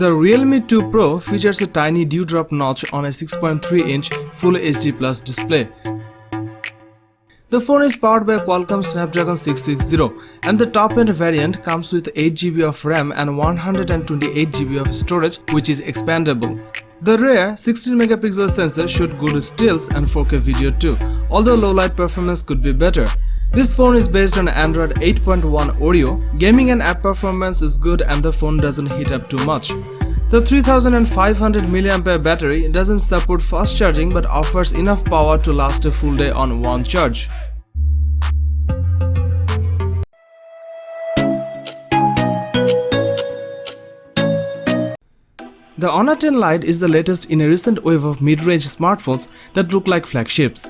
The Realme 2 Pro features a tiny dewdrop notch on a 6.3-inch Full HD Plus display. The phone is powered by Qualcomm Snapdragon 660 and the top-end variant comes with 8GB of RAM and 128GB of storage, which is expandable. The rear 16MP sensor showed good stills and 4K video too, although low-light performance could be better. This phone is based on Android 8.1 Oreo. Gaming and app performance is good and the phone doesn't heat up too much. The 3500 mAh battery doesn't support fast charging but offers enough power to last a full day on one charge. The Honor 10 Lite is the latest in a recent wave of mid-range smartphones that look like flagships.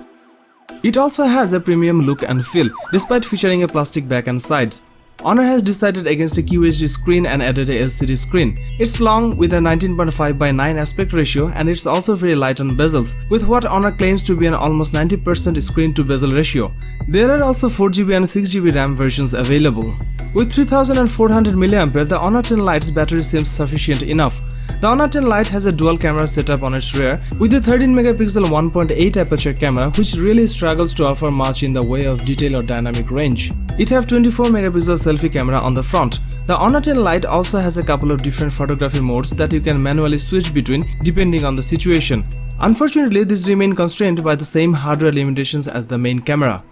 It also has a premium look and feel, despite featuring a plastic back and sides. Honor has decided against a QHD screen and added a LCD screen. It's long with a 19.5:9 aspect ratio and it's also very light on bezels, with what Honor claims to be an almost 90% screen to bezel ratio. There are also 4GB and 6GB RAM versions available. With 3400 mAh, the Honor 10 Lite's battery seems sufficient enough. The Honor 10 Lite has a dual camera setup on its rear with a 13MP 1.8 aperture camera, which really struggles to offer much in the way of detail or dynamic range. It has 24MP selfie camera on the front. The Honor 10 Lite also has a couple of different photography modes that you can manually switch between depending on the situation. Unfortunately, these remain constrained by the same hardware limitations as the main camera.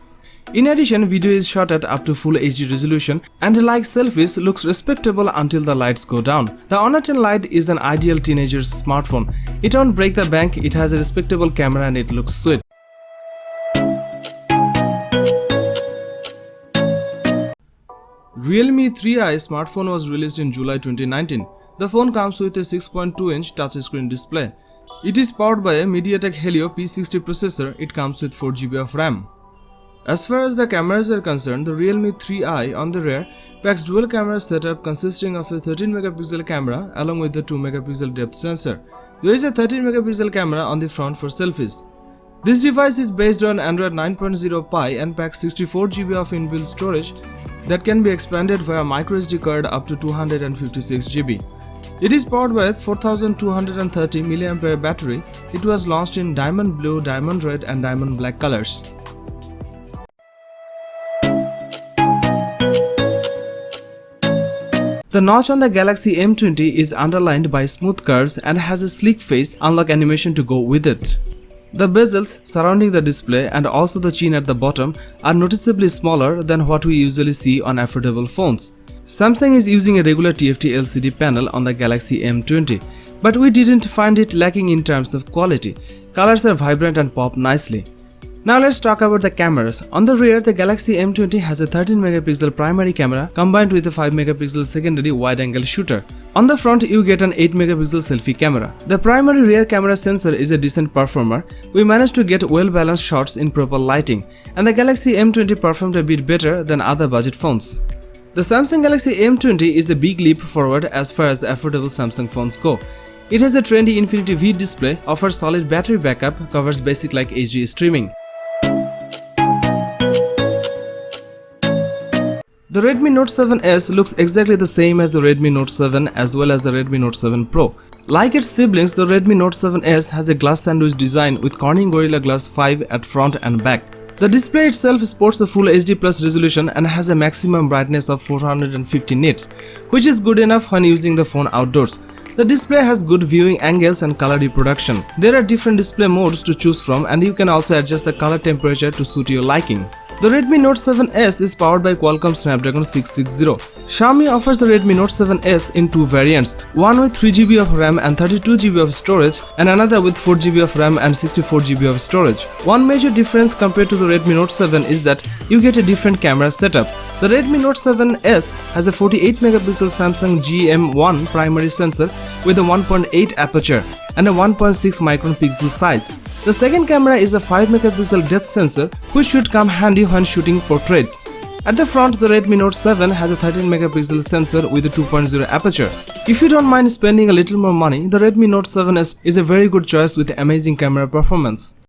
In addition, video is shot at up to Full HD resolution and like selfies looks respectable until the lights go down. The Honor 10 Lite is an ideal teenager's smartphone. It won't break the bank, it has a respectable camera and it looks sweet. Realme 3i smartphone was released in July 2019. The phone comes with a 6.2-inch touchscreen display. It is powered by a MediaTek Helio P60 processor. It comes with 4GB of RAM. As far as the cameras are concerned, the Realme 3i on the rear packs dual camera setup consisting of a 13MP camera along with the 2MP depth sensor. There is a 13MP camera on the front for selfies. This device is based on Android 9.0 Pie and packs 64GB of inbuilt storage that can be expanded via microSD card up to 256GB. It is powered by a 4230 mAh battery. It was launched in diamond blue, diamond red and diamond black colors. The notch on the Galaxy M20 is underlined by smooth curves and has a sleek face unlock animation to go with it. The bezels surrounding the display and also the chin at the bottom are noticeably smaller than what we usually see on affordable phones. Samsung is using a regular TFT LCD panel on the Galaxy M20, but we didn't find it lacking in terms of quality. Colors are vibrant and pop nicely. Now let's talk about the cameras. On the rear, the Galaxy M20 has a 13MP primary camera combined with a 5MP secondary wide-angle shooter. On the front, you get an 8MP selfie camera. The primary rear camera sensor is a decent performer. We managed to get well-balanced shots in proper lighting, and the Galaxy M20 performed a bit better than other budget phones. The Samsung Galaxy M20 is a big leap forward as far as affordable Samsung phones go. It has a trendy Infinity V display, offers solid battery backup, covers basic like HD streaming. The Redmi Note 7s looks exactly the same as the Redmi Note 7 as well as the Redmi Note 7 Pro. Like its siblings, the Redmi Note 7s has a glass sandwich design with Corning Gorilla Glass 5 at front and back. The display itself sports a Full HD Plus resolution and has a maximum brightness of 450 nits, which is good enough when using the phone outdoors. The display has good viewing angles and color reproduction. There are different display modes to choose from and you can also adjust the color temperature to suit your liking. The Redmi Note 7s is powered by Qualcomm Snapdragon 660. Xiaomi offers the Redmi Note 7s in two variants, one with 3GB of RAM and 32GB of storage and another with 4GB of RAM and 64GB of storage. One major difference compared to the Redmi Note 7 is that you get a different camera setup. The Redmi Note 7s has a 48MP Samsung GM1 primary sensor with a 1.8 aperture and a 1.6 micron pixel size. The second camera is a 5MP depth sensor, which should come handy when shooting portraits. At the front, the Redmi Note 7 has a 13MP sensor with a 2.0 aperture. If you don't mind spending a little more money, the Redmi Note 7s is a very good choice with amazing camera performance.